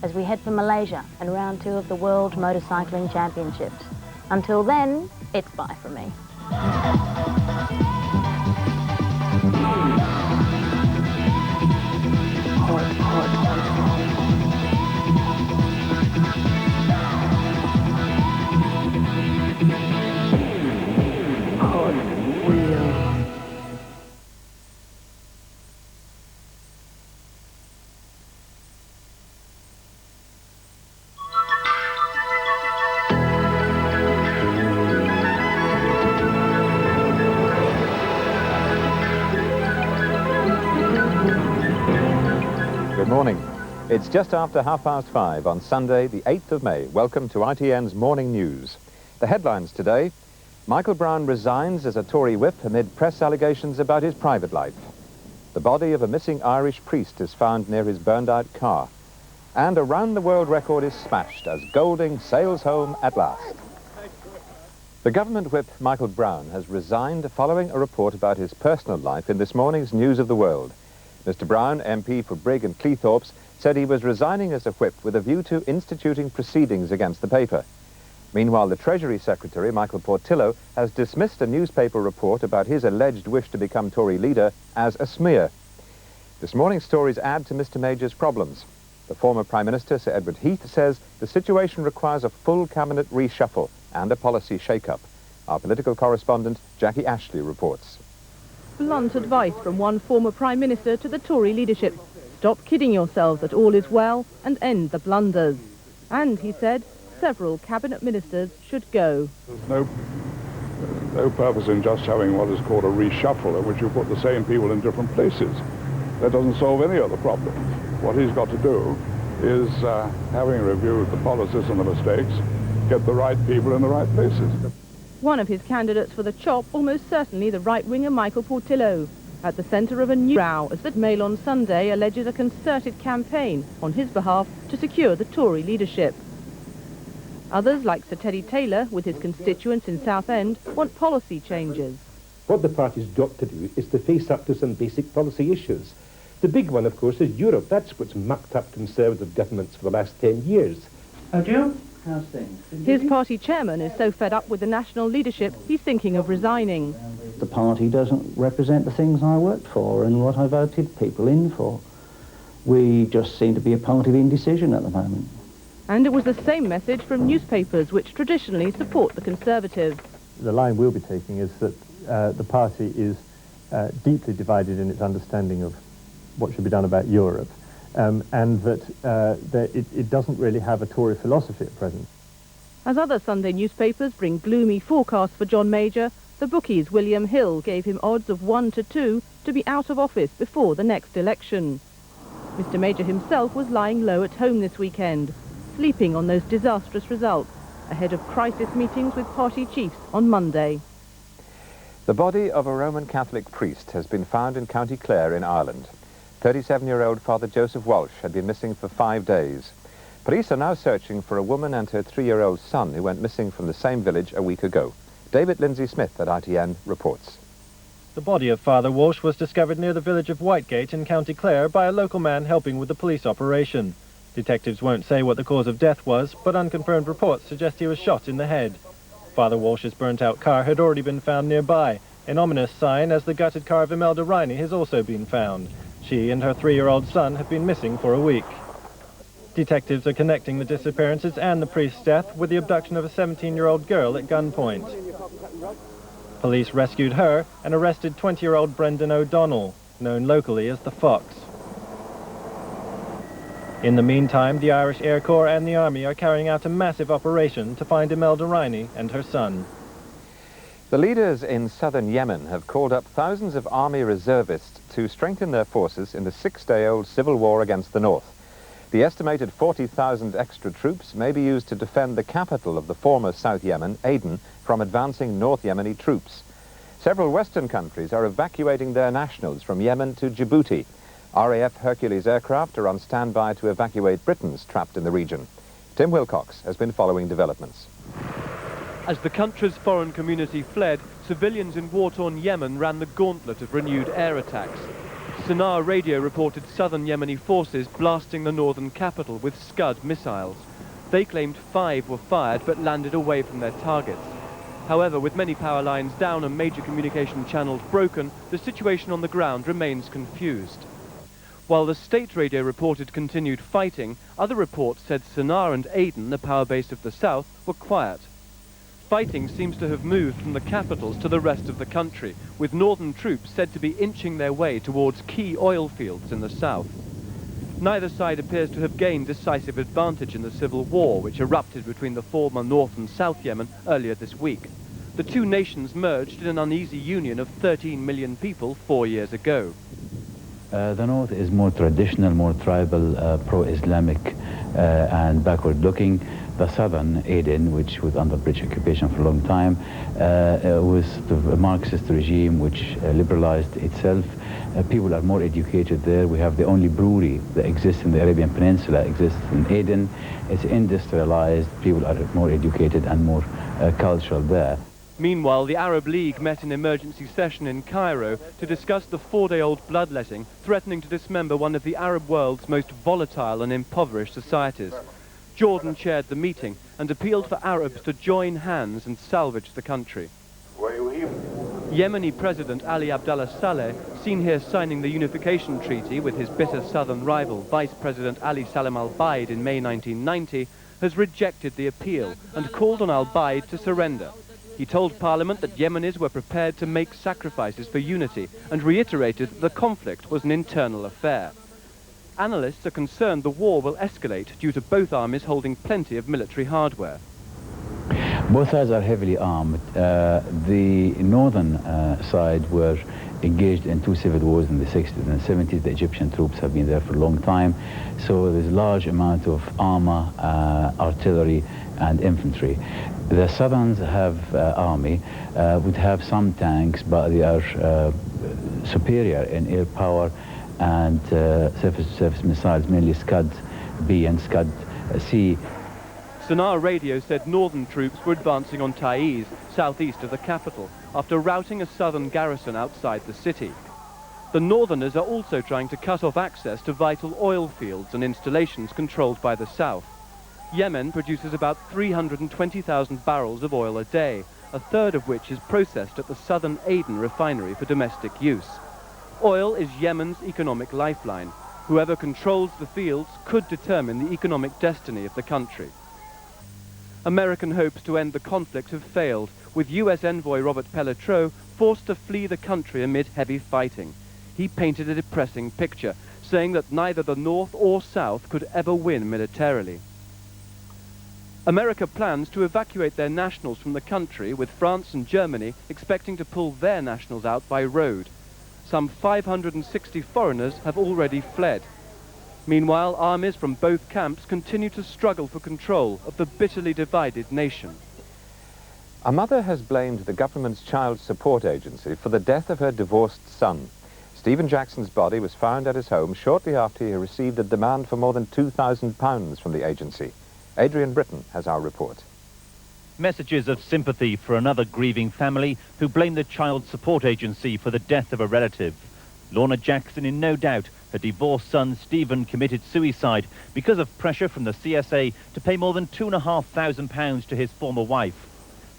as we head for Malaysia and round 2 of the World Motorcycling Championships. Until then, it's bye from me. Good morning. It's just after 5:30 on Sunday, the 8th of May. Welcome to ITN's Morning News. The headlines today: Michael Brown resigns as a Tory whip amid press allegations about his private life. The body of a missing Irish priest is found near his burned-out car. And a round-the-world record is smashed as Golding sails home at last. The government whip Michael Brown has resigned following a report about his personal life in this morning's News of the World. Mr. Brown, MP for Brigg and Cleethorpes, said he was resigning as a whip with a view to instituting proceedings against the paper. Meanwhile, the Treasury Secretary, Michael Portillo, has dismissed a newspaper report about his alleged wish to become Tory leader as a smear. This morning's stories add to Mr. Major's problems. The former Prime Minister, Sir Edward Heath, says the situation requires a full cabinet reshuffle and a policy shake-up. Our political correspondent, Jackie Ashley, reports. Blunt advice from one former Prime Minister to the Tory leadership. Stop kidding yourselves that all is well and end the blunders. And, he said, several cabinet ministers should go. There's no purpose in just having what is called a reshuffle, in which you put the same people in different places. That doesn't solve any of the problems. What he's got to do is, having reviewed the policies and the mistakes, get the right people in the right places. One of his candidates for the chop, almost certainly the right-winger Michael Portillo, at the centre of a new row as the Mail on Sunday alleges a concerted campaign on his behalf to secure the Tory leadership. Others, like Sir Teddy Taylor, with his constituents in Southend, want policy changes. What the party's got to do is to face up to some basic policy issues. The big one, of course, is Europe. That's what's mucked up Conservative governments for the last 10 years. Oh, Joe? How's things? His party chairman is so fed up with the national leadership, he's thinking of resigning. The party doesn't represent the things I worked for and what I voted people in for. We just seem to be a party of indecision at the moment. And it was the same message from newspapers, which traditionally support the Conservatives. The line we'll be taking is that the party is deeply divided in its understanding of what should be done about Europe. And that it doesn't really have a Tory philosophy at present. As other Sunday newspapers bring gloomy forecasts for John Major, the bookies' William Hill gave him odds of 1 to 2 to be out of office before the next election. Mr. Major himself was lying low at home this weekend, sleeping on those disastrous results, ahead of crisis meetings with party chiefs on Monday. The body of a Roman Catholic priest has been found in County Clare in Ireland. 37-year-old Father Joseph Walsh had been missing for 5 days. Police are now searching for a woman and her 3-year-old son who went missing from the same village a week ago. David Lindsay-Smith at ITN reports. The body of Father Walsh was discovered near the village of Whitegate in County Clare by a local man helping with the police operation. Detectives won't say what the cause of death was, but unconfirmed reports suggest he was shot in the head. Father Walsh's burnt-out car had already been found nearby, an ominous sign as the gutted car of Imelda Riney has also been found. She and her 3-year-old son have been missing for a week. Detectives are connecting the disappearances and the priest's death with the abduction of a 17-year-old girl at gunpoint. Police rescued her and arrested 20-year-old Brendan O'Donnell, known locally as the Fox. In the meantime, the Irish Air Corps and the Army are carrying out a massive operation to find Imelda Riney and her son. The leaders in southern Yemen have called up thousands of army reservists to strengthen their forces in the 6-day-old civil war against the north. The estimated 40,000 extra troops may be used to defend the capital of the former South Yemen, Aden, from advancing North Yemeni troops. Several Western countries are evacuating their nationals from Yemen to Djibouti. RAF Hercules aircraft are on standby to evacuate Britons trapped in the region. Tim Wilcox has been following developments. As the country's foreign community fled, civilians in war-torn Yemen ran the gauntlet of renewed air attacks. Sinar radio reported southern Yemeni forces blasting the northern capital with Scud missiles. They claimed 5 were fired but landed away from their targets. However, with many power lines down and major communication channels broken, the situation on the ground remains confused. While the state radio reported continued fighting, other reports said Sinar and Aden, the power base of the south, were quiet. Fighting seems to have moved from the capitals to the rest of the country, with northern troops said to be inching their way towards key oil fields in the south. Neither side appears to have gained decisive advantage in the civil war which erupted between the former North and South Yemen earlier this week. The two nations merged in an uneasy union of 13 million people 4 years ago. The North is more traditional, more tribal, pro-Islamic and backward-looking. The southern, Aden, which was under British occupation for a long time, was the Marxist regime which liberalized itself. People are more educated there. We have the only brewery that exists in the Arabian Peninsula, exists in Aden. It's industrialized. People are more educated and more cultural there. Meanwhile, the Arab League met in emergency session in Cairo to discuss the 4-day-old bloodletting threatening to dismember one of the Arab world's most volatile and impoverished societies. Jordan chaired the meeting and appealed for Arabs to join hands and salvage the country. Yemeni President Ali Abdullah Saleh, seen here signing the unification treaty with his bitter southern rival, Vice President Ali Salim al-Baid in May 1990, has rejected the appeal and called on al-Baid to surrender. He told Parliament that Yemenis were prepared to make sacrifices for unity and reiterated that the conflict was an internal affair. Analysts are concerned the war will escalate due to both armies holding plenty of military hardware. Both sides are heavily armed. The northern side were engaged in 2 civil wars in the 60s and 70s. The Egyptian troops have been there for a long time. So there's a large amount of armor, artillery and infantry. The southerns have army, would have some tanks, but they are superior in air power and surface-to-surface missiles, mainly Scud-B and Scud-C. Sinar radio said northern troops were advancing on Taiz, southeast of the capital, after routing a southern garrison outside the city. The northerners are also trying to cut off access to vital oil fields and installations controlled by the south. Yemen produces about 320,000 barrels of oil a day, a third of which is processed at the southern Aden refinery for domestic use. Oil is Yemen's economic lifeline. Whoever controls the fields could determine the economic destiny of the country. American hopes to end the conflict have failed, with US envoy Robert Pelletreau forced to flee the country amid heavy fighting. He painted a depressing picture, saying that neither the North or South could ever win militarily. America plans to evacuate their nationals from the country, with France and Germany expecting to pull their nationals out by road. Some 560 foreigners have already fled. Meanwhile, armies from both camps continue to struggle for control of the bitterly divided nation. A mother has blamed the government's child support agency for the death of her divorced son. Stephen Jackson's body was found at his home shortly after he received a demand for more than £2,000 from the agency. Adrian Britton has our report. Messages of sympathy for another grieving family who blame the child support agency for the death of a relative. Lorna Jackson in no doubt. Her divorced son Stephen committed suicide because of pressure from the CSA to pay more than £2,500 to his former wife.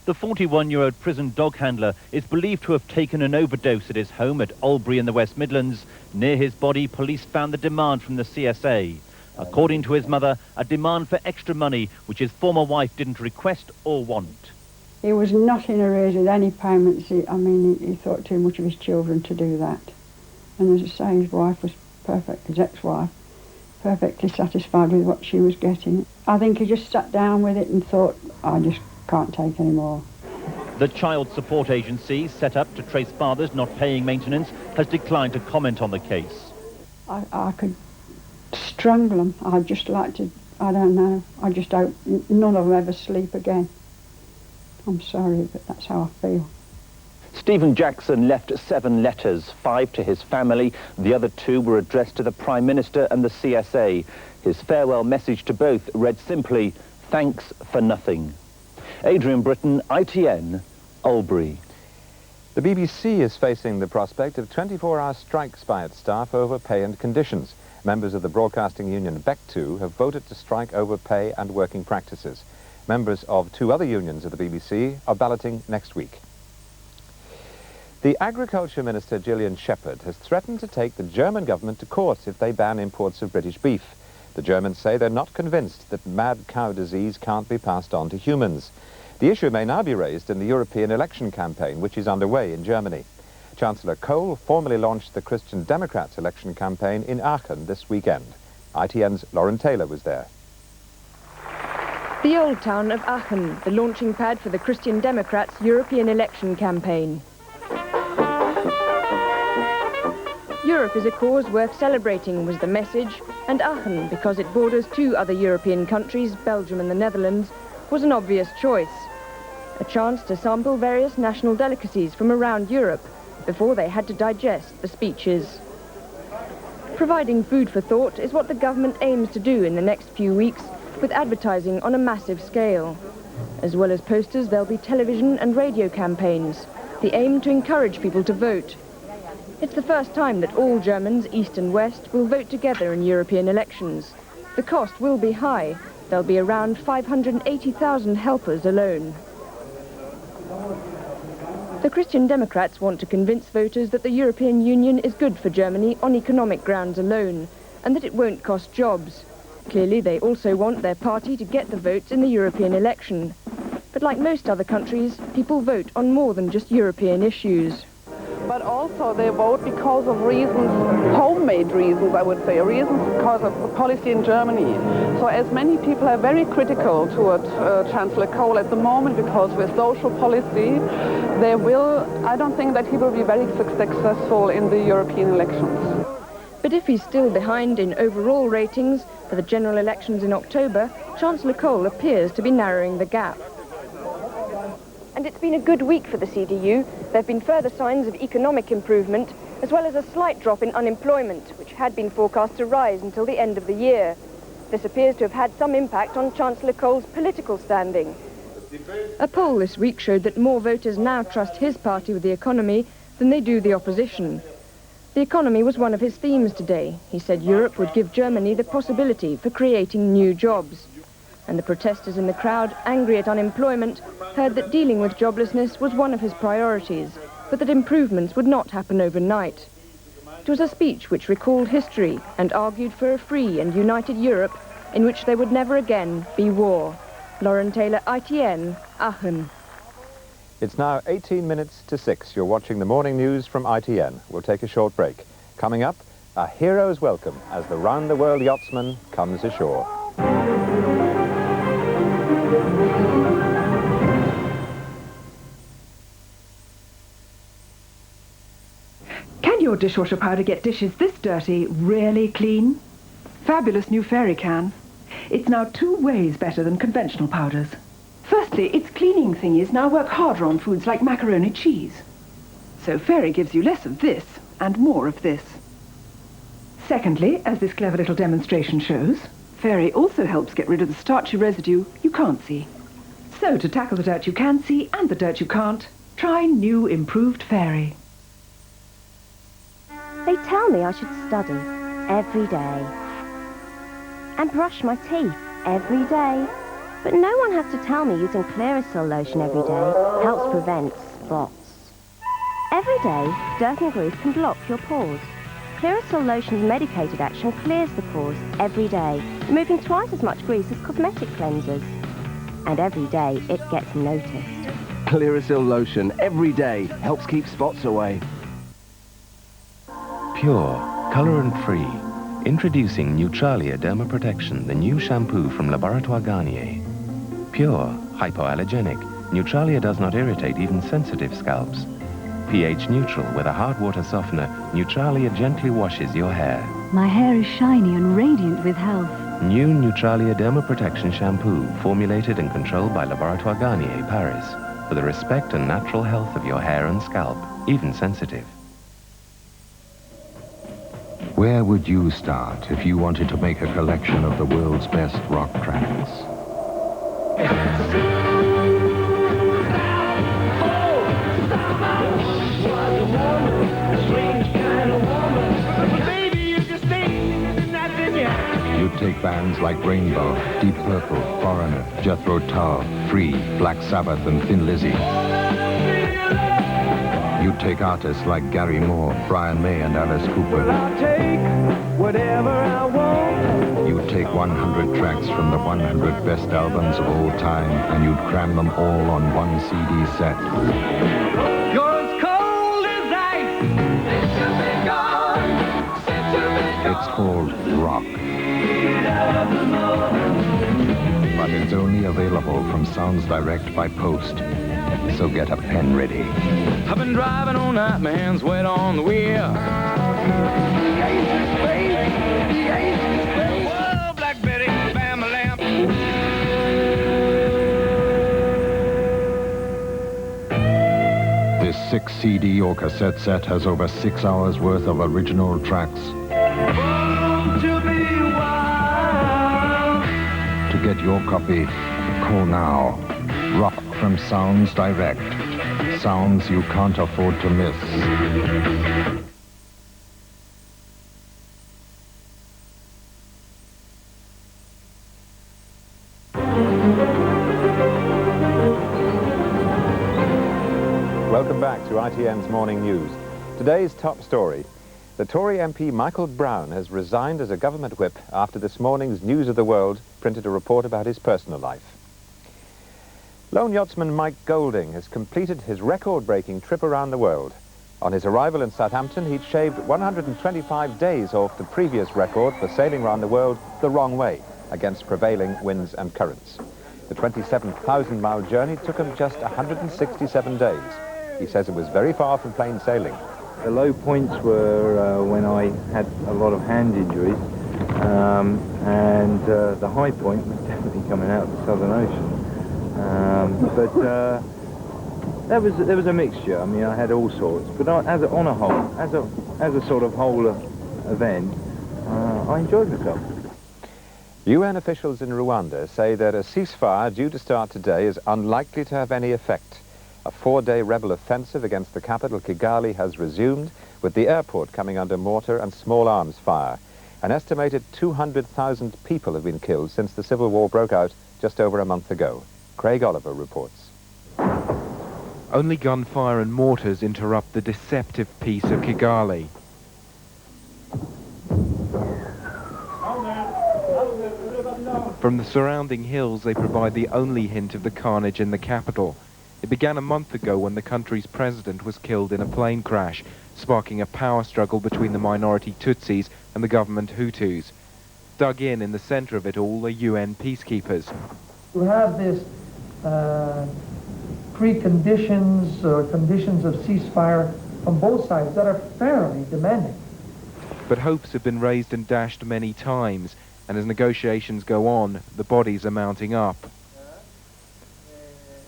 The 41-year-old prison dog handler is believed to have taken an overdose at his home at Albury in the West Midlands. Near his body, police found the demand from the CSA. According to his mother, a demand for extra money, which his former wife didn't request or want. He was not in arrears with any payments. He thought too much of his children to do that. And as I say, his wife was perfect, his ex-wife, perfectly satisfied with what she was getting. I think he just sat down with it and thought, I just can't take any more. The child support agency, set up to trace fathers not paying maintenance, has declined to comment on the case. I could strangle them. I'd just like to, I don't know, I just hope none of them ever sleep again. I'm sorry, but that's how I feel. Stephen Jackson left 7 letters, 5 to his family. The other 2 were addressed to the Prime Minister and the CSA. His farewell message to both read simply, "Thanks for nothing." Adrian Britton, ITN, Albury. The BBC is facing the prospect of 24-hour strikes by its staff over pay and conditions. Members of the broadcasting union BEC2 have voted to strike over pay and working practices. Members of 2 other unions of the BBC are balloting next week. The Agriculture Minister Gillian Shepherd has threatened to take the German government to court if they ban imports of British beef. The Germans say they're not convinced that mad cow disease can't be passed on to humans. The issue may now be raised in the European election campaign, which is underway in Germany. Chancellor Kohl formally launched the Christian Democrats election campaign in Aachen this weekend. ITN's Lauren Taylor was there. The old town of Aachen, the launching pad for the Christian Democrats' European election campaign. Europe is a cause worth celebrating was the message, and Aachen, because it borders 2 other European countries, Belgium and the Netherlands, was an obvious choice. A chance to sample various national delicacies from around Europe before they had to digest the speeches. Providing food for thought is what the government aims to do in the next few weeks with advertising on a massive scale. As well as posters, there'll be television and radio campaigns, the aim to encourage people to vote. It's the first time that all Germans, east and west, will vote together in European elections. The cost will be high. There'll be around 580,000 helpers alone. The Christian Democrats want to convince voters that the European Union is good for Germany on economic grounds alone, and that it won't cost jobs. Clearly, they also want their party to get the votes in the European election. But like most other countries, people vote on more than just European issues. But also they vote because of reasons, homemade reasons, I would say, reasons because of the policy in Germany. So as many people are very critical toward Chancellor Kohl at the moment because with social policy, I don't think that he will be very successful in the European elections. But if he's still behind in overall ratings for the general elections in October, Chancellor Kohl appears to be narrowing the gap. And it's been a good week for the CDU. There have been further signs of economic improvement, as well as a slight drop in unemployment, which had been forecast to rise until the end of the year. This appears to have had some impact on Chancellor Kohl's political standing. A poll this week showed that more voters now trust his party with the economy than they do the opposition. The economy was one of his themes today. He said Europe would give Germany the possibility for creating new jobs. And the protesters in the crowd, angry at unemployment, heard that dealing with joblessness was one of his priorities, but that improvements would not happen overnight. It was a speech which recalled history and argued for a free and united Europe in which there would never again be war. Lauren Taylor, ITN, Aachen. It's now 18 minutes to 6. You're watching the morning news from ITN. We'll take a short break. Coming up, a hero's welcome as the round-the-world yachtsman comes ashore. Can your dishwasher powder get dishes this dirty really clean? Fabulous new Fairy can. It's now 2 ways better than conventional powders. Firstly, its cleaning thingies now work harder on foods like macaroni cheese. So Fairy gives you less of this and more of this. Secondly, as this clever little demonstration shows, Fairy also helps get rid of the starchy residue you can't see. So to tackle the dirt you can see and the dirt you can't, try new improved Fairy. They tell me I should study every day and brush my teeth every day. But no one has to tell me using Clearasil lotion every day helps prevent spots. Every day, dirt and grease can block your pores. Clearasil lotion's medicated action clears the pores every day, removing twice as much grease as cosmetic cleansers. And every day, it gets noticed. Clearasil lotion every day helps keep spots away. Pure, colour and free. Introducing Neutralia Derma Protection, the new shampoo from Laboratoire Garnier. Pure, hypoallergenic, Neutralia does not irritate even sensitive scalps. pH neutral with a hard water softener, Neutralia gently washes your hair. My hair is shiny and radiant with health. New Neutralia Derma Protection Shampoo, formulated and controlled by Laboratoire Garnier, Paris, for the respect and natural health of your hair and scalp, even sensitive. Where would you start if you wanted to make a collection of the world's best rock tracks? take bands like Rainbow, Deep Purple, Foreigner, Jethro Tull, Free, Black Sabbath and Thin Lizzy. You take artists like Gary Moore, Brian May and Alice Cooper. I'll take whatever I want. You take 100 tracks from the 100 best albums of all time and you'd cram them all on one CD set. You're as cold as ice. Since you've been gone. Since you've been gone. It's called rock. But it's only available from Sounds Direct by post. So get a pen ready. I've been driving all night, my hands wet on the wheel. Whoa, Black Betty, bam my lamp. This 6 CD or cassette set has over 6 hours worth of original tracks. To get your copy, call now. Rock from Sounds Direct. Sounds you can't afford to miss. Welcome back to ITN's Morning News. Today's top story. The Tory MP Michael Brown has resigned as a government whip after this morning's News of the World printed a report about his personal life. Lone yachtsman Mike Golding has completed his record-breaking trip around the world. On his arrival in Southampton, he'd shaved 125 days off the previous record for sailing around the world the wrong way, against prevailing winds and currents. The 27,000-mile journey took him just 167 days. He says it was very far from plain sailing. The low points were when I had a lot of hand injuries, and the high point was definitely coming out of the Southern Ocean. There was a mixture. I mean, I had all sorts, but on a whole, as a sort of whole event, I enjoyed myself. UN officials in Rwanda say that a ceasefire due to start today is unlikely to have any effect. A 4-day rebel offensive against the capital, Kigali, has resumed, with the airport coming under mortar and small arms fire. An estimated 200,000 people have been killed since the civil war broke out just over a month ago. Craig Oliver reports. Only gunfire and mortars interrupt the deceptive peace of Kigali. From the surrounding hills, they provide the only hint of the carnage in the capital. It began a month ago when the country's president was killed in a plane crash, sparking a power struggle between the minority Tutsis and the government Hutus. Dug in the centre of it all, are UN peacekeepers. To have this preconditions or conditions of ceasefire from both sides that are fairly demanding. But hopes have been raised and dashed many times, and as negotiations go on, the bodies are mounting up.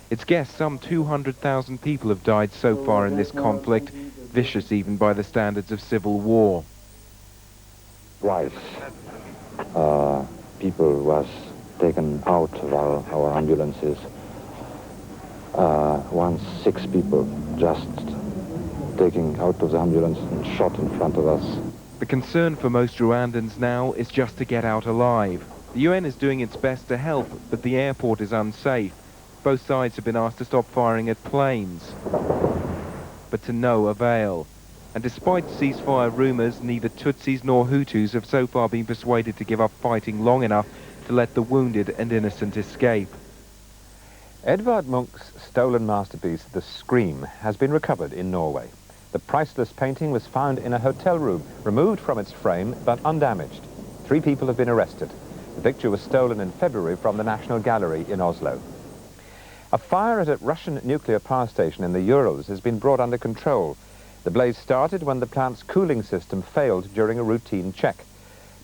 It's guessed some 200,000 people have died so far in this conflict, vicious even by the standards of civil war. Twice, people was taken out while our ambulances. Once 6 people just taken out of the ambulance and shot in front of us. The concern for most Rwandans now is just to get out alive. The UN is doing its best to help, but the airport is unsafe. Both sides have been asked to stop firing at planes, but to no avail. And despite ceasefire rumours, neither Tutsis nor Hutus have so far been persuaded to give up fighting long enough to let the wounded and innocent escape. Edvard Munch's stolen masterpiece, The Scream, has been recovered in Norway. The priceless painting was found in a hotel room, removed from its frame but undamaged. 3 people have been arrested. The picture was stolen in February from the National Gallery in Oslo. A fire at a Russian nuclear power station in the Urals has been brought under control. The blaze started when the plant's cooling system failed during a routine check.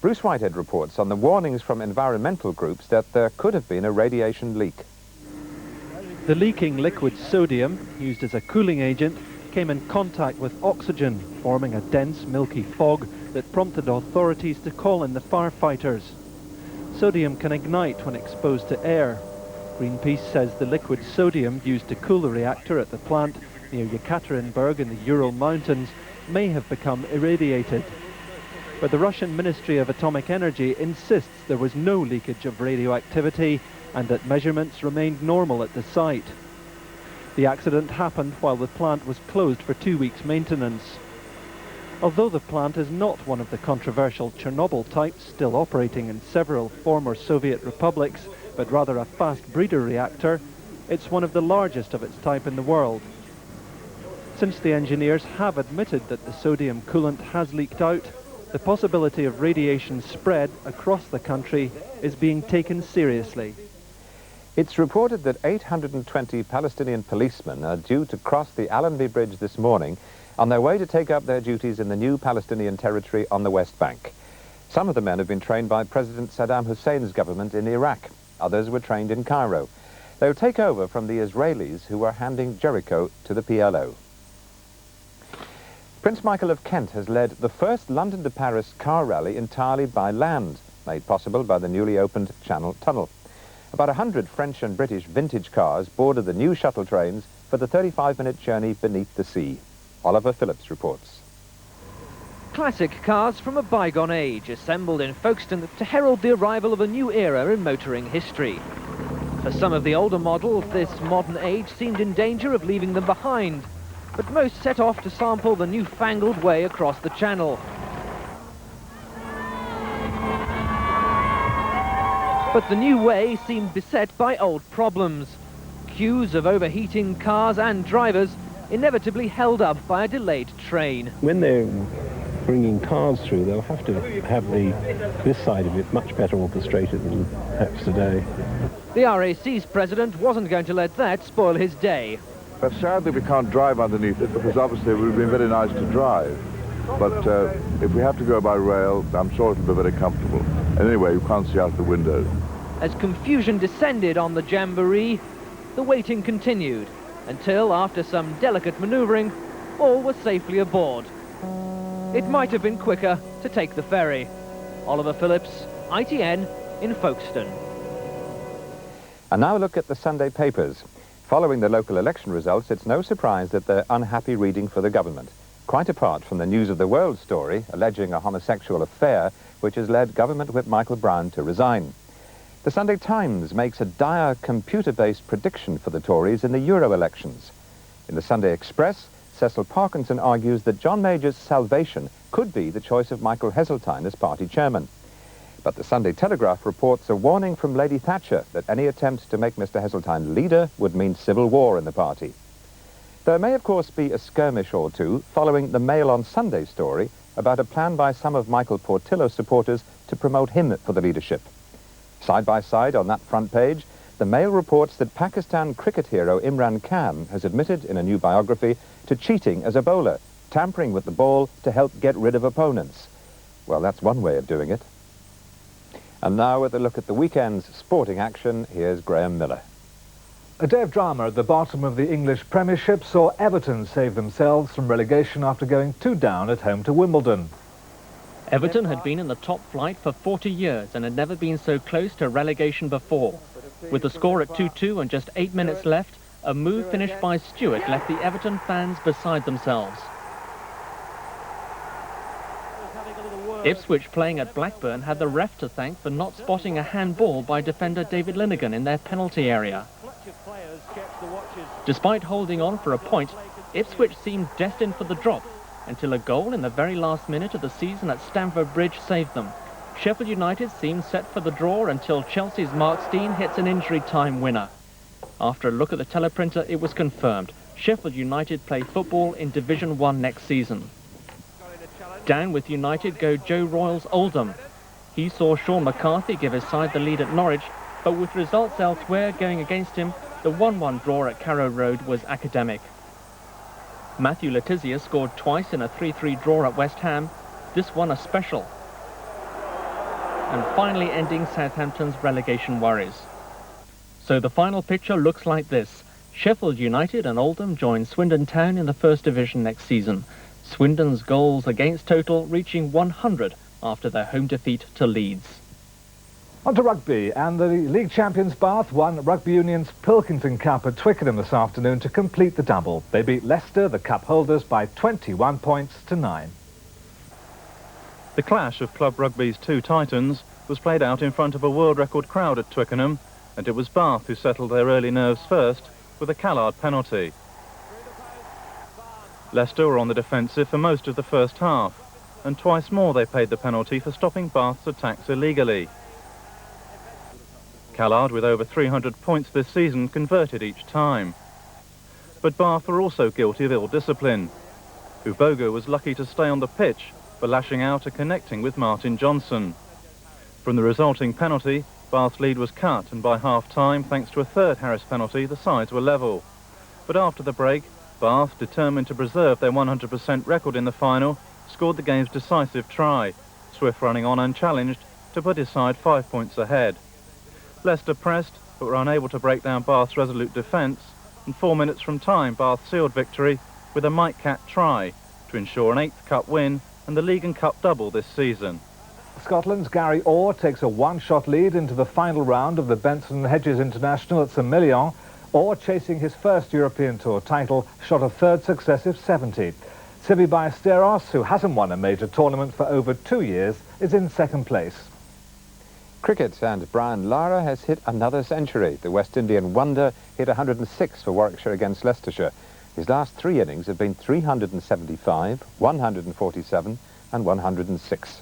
Bruce Whitehead reports on the warnings from environmental groups that there could have been a radiation leak. The leaking liquid sodium, used as a cooling agent, came in contact with oxygen, forming a dense, milky fog that prompted authorities to call in the firefighters. Sodium can ignite when exposed to air. Greenpeace says the liquid sodium used to cool the reactor at the plant near Yekaterinburg in the Ural Mountains may have become irradiated. but the Russian Ministry of Atomic Energy insists there was no leakage of radioactivity and that measurements remained normal at the site. The accident happened while the plant was closed for 2 weeks' maintenance. Although the plant is not one of the controversial Chernobyl types still operating in several former Soviet republics, but rather a fast breeder reactor, it's one of the largest of its type in the world. Since the engineers have admitted that the sodium coolant has leaked out, the possibility of radiation spread across the country is being taken seriously. It's reported that 820 Palestinian policemen are due to cross the Allenby Bridge this morning on their way to take up their duties in the new Palestinian territory on the West Bank. Some of the men have been trained by President Saddam Hussein's government in Iraq. Others were trained in Cairo. They'll take over from the Israelis who are handing Jericho to the PLO. Prince Michael of Kent has led the first London to Paris car rally entirely by land, made possible by the newly opened Channel Tunnel. About 100 French and British vintage cars boarded the new shuttle trains for the 35-minute journey beneath the sea. Oliver Phillips reports. Classic cars from a bygone age assembled in Folkestone to herald the arrival of a new era in motoring history. For some of the older models, this modern age seemed in danger of leaving them behind, but most set off to sample the newfangled way across the channel. But the new way seemed beset by old problems. Queues of overheating cars and drivers inevitably held up by a delayed train. When they're bringing cars through, they'll have to have this side of it much better orchestrated than perhaps today. The RAC's president wasn't going to let that spoil his day. But sadly we can't drive underneath it because obviously it would have been very nice to drive. But if we have to go by rail, I'm sure it'll be very comfortable. And anyway, you can't see out the window. As confusion descended on the Jamboree, the waiting continued until, after some delicate manoeuvring, all were safely aboard. It might have been quicker to take the ferry. Oliver Phillips, ITN in Folkestone. And now look at the Sunday papers. Following the local election results, it's no surprise that they're unhappy reading for the government. Quite apart from the News of the World story alleging a homosexual affair which has led Government Whip Michael Brown to resign. The Sunday Times makes a dire computer-based prediction for the Tories in the Euro elections. In the Sunday Express, Cecil Parkinson argues that John Major's salvation could be the choice of Michael Heseltine as party chairman. But the Sunday Telegraph reports a warning from Lady Thatcher that any attempt to make Mr. Heseltine leader would mean civil war in the party. There may, of course, be a skirmish or two following the Mail on Sunday story about a plan by some of Michael Portillo's supporters to promote him for the leadership. Side by side on that front page, the Mail reports that Pakistan cricket hero Imran Khan has admitted in a new biography to cheating as a bowler, tampering with the ball to help get rid of opponents. Well, that's one way of doing it. And now with a look at the weekend's sporting action, here's Graham Miller. A day of drama at the bottom of the English Premiership saw Everton save themselves from relegation after going 2 down at home to Wimbledon. Everton had been in the top flight for 40 years and had never been so close to relegation before. With the score at 2-2 and just 8 minutes left, a move finished by Stewart left the Everton fans beside themselves. Ipswich, playing at Blackburn, had the ref to thank for not spotting a handball by defender David Linnigan in their penalty area. Despite holding on for a point, Ipswich seemed destined for the drop, until a goal in the very last minute of the season at Stamford Bridge saved them. Sheffield United seemed set for the draw until Chelsea's Mark Stein hits an injury time winner. After a look at the teleprinter, it was confirmed. Sheffield United play football in Division 1 next season. Down with United go Joe Royle's Oldham. He saw Sean McCarthy give his side the lead at Norwich, but with results elsewhere going against him, the 1-1 draw at Carrow Road was academic. Matthew Letizia scored twice in a 3-3 draw at West Ham, this one a special. And finally ending Southampton's relegation worries. So the final picture looks like this. Sheffield United and Oldham join Swindon Town in the First Division next season. Swindon's goals against total reaching 100 after their home defeat to Leeds. On to rugby, and the league champions Bath won Rugby Union's Pilkington Cup at Twickenham this afternoon to complete the double. They beat Leicester, the cup holders, by 21 points to 9. The clash of Club Rugby's two titans was played out in front of a world record crowd at Twickenham, and it was Bath who settled their early nerves first with a Callard penalty. Leicester were on the defensive for most of the first half, and twice more they paid the penalty for stopping Bath's attacks illegally. Callard, with over 300 points this season, converted each time. But Bath were also guilty of ill discipline. Ubogo was lucky to stay on the pitch for lashing out and connecting with Martin Johnson. From the resulting penalty, Bath's lead was cut, and by half-time, thanks to a third Harris penalty, the sides were level. But after the break, Bath, determined to preserve their 100% record in the final, scored the game's decisive try, Swift running on unchallenged to put his side 5 points ahead. Leicester pressed, but were unable to break down Bath's resolute defence, and 4 minutes from time, Bath sealed victory with a Mike Catt try to ensure an 8th Cup win and the League and Cup double this season. Scotland's Gary Orr takes a one-shot lead into the final round of the Benson Hedges International at St-Million. Orr chasing his first European Tour title, shot a third successive 70. Sibi Ballesteros, who hasn't won a major tournament for over 2 years, is in second place. Cricket, and Brian Lara has hit another century. The West Indian wonder hit 106 for Warwickshire against Leicestershire. His last 3 innings have been 375, 147 and 106.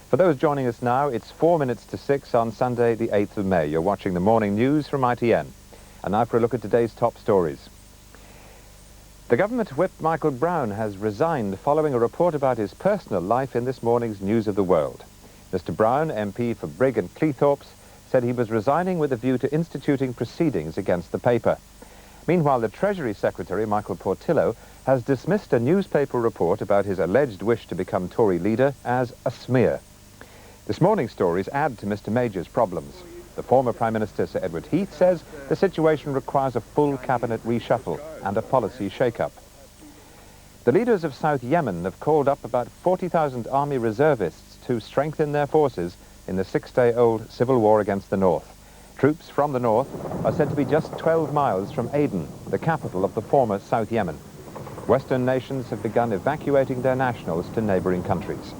For those joining us now, it's 4 minutes to 6 on Sunday the 8th of May. You're watching the morning news from ITN. And now for a look at today's top stories. The government whip Michael Brown has resigned following a report about his personal life in this morning's News of the World. Mr. Brown, MP for Brigg and Cleethorpes, said he was resigning with a view to instituting proceedings against the paper. Meanwhile, the Treasury Secretary, Michael Portillo, has dismissed a newspaper report about his alleged wish to become Tory leader as a smear. This morning's stories add to Mr. Major's problems. The former Prime Minister, Sir Edward Heath, says the situation requires a full cabinet reshuffle and a policy shake-up. The leaders of South Yemen have called up about 40,000 army reservists to strengthen their forces in the 6-day-old civil war against the north. Troops from the north are said to be just 12 miles from Aden, the capital of the former South Yemen. Western nations have begun evacuating their nationals to neighbouring countries.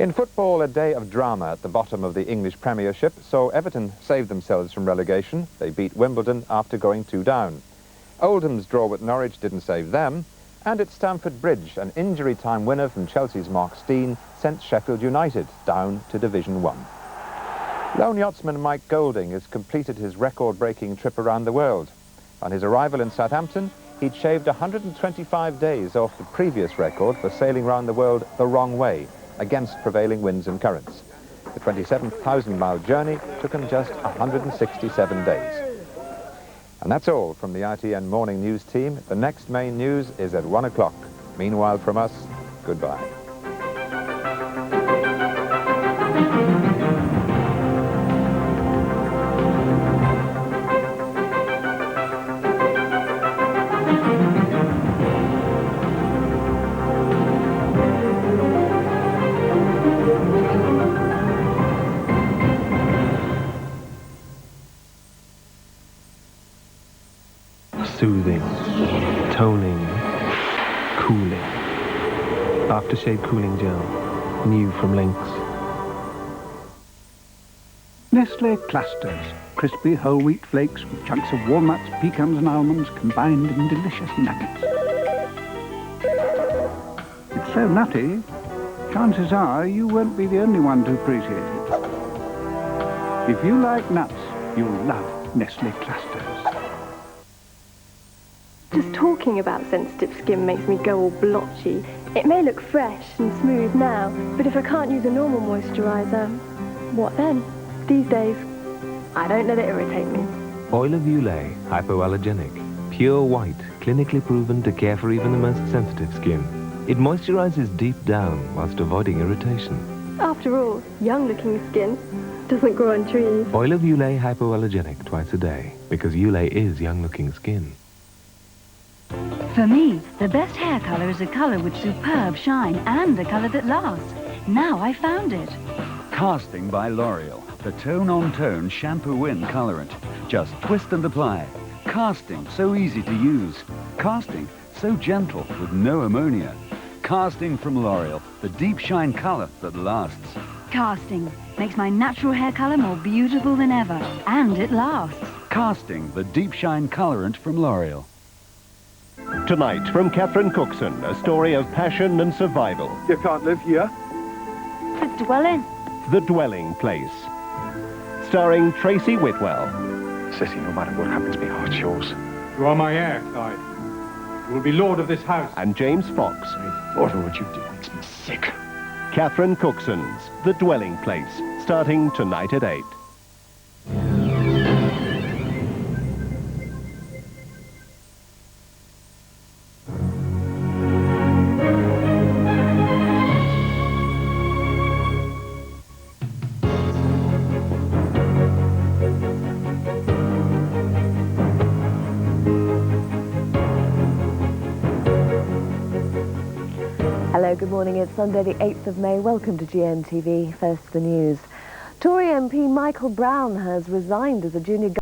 In football, a day of drama at the bottom of the English Premiership saw Everton save themselves from relegation. They beat Wimbledon after going 2 down. Oldham's draw with Norwich didn't save them, and at Stamford Bridge, an injury-time winner from Chelsea's Mark Stein sent Sheffield United down to Division 1. Lone yachtsman Mike Golding has completed his record-breaking trip around the world. On his arrival in Southampton, he'd shaved 125 days off the previous record for sailing round the world the wrong way, against prevailing winds and currents. The 27,000-mile journey took him just 167 days. And that's all from the ITN Morning News team. The next main news is at 1 o'clock. Meanwhile, from us, goodbye. Soothing, toning, cooling. Aftershave cooling gel, new from Lynx. Nestle Clusters, crispy whole wheat flakes with chunks of walnuts, pecans and almonds combined in delicious nuggets. It's so nutty, chances are you won't be the only one to appreciate it. If you like nuts, you'll love Nestle Clusters. Just talking about sensitive skin makes me go all blotchy. It may look fresh and smooth now, but if I can't use a normal moisturiser, what then? These days, I don't let it irritate me. Oil of Ulay, hypoallergenic, pure white, clinically proven to care for even the most sensitive skin. It moisturizes deep down whilst avoiding irritation. After all, young-looking skin doesn't grow on trees. Oil of Ulay hypoallergenic twice a day, because Ulay is young-looking skin. For me, the best hair colour is a colour with superb shine and a colour that lasts. Now I found it. Casting by L'Oreal, the tone-on-tone shampoo-in colorant. Just twist and apply. Casting, so easy to use. Casting, so gentle with no ammonia. casting from L'Oreal, the deep shine colour that lasts. Casting makes my natural hair colour more beautiful than ever, and it lasts. Casting, the deep shine colorant from L'Oreal. Tonight, from Catherine Cookson, a story of passion and survival. You can't live here. The dwelling. The Dwelling Place. Starring Tracy Whitwell. Cissy, no matter what happens, my heart's yours. You are my heir, Clyde. You will be lord of this house. And James Fox. What would you do? Makes me sick. Catherine Cookson's The Dwelling Place, starting tonight at 8. Hello, good morning. It's Sunday the 8th of May. Welcome to GMTV. First the news. Tory MP Michael Brown has resigned as a junior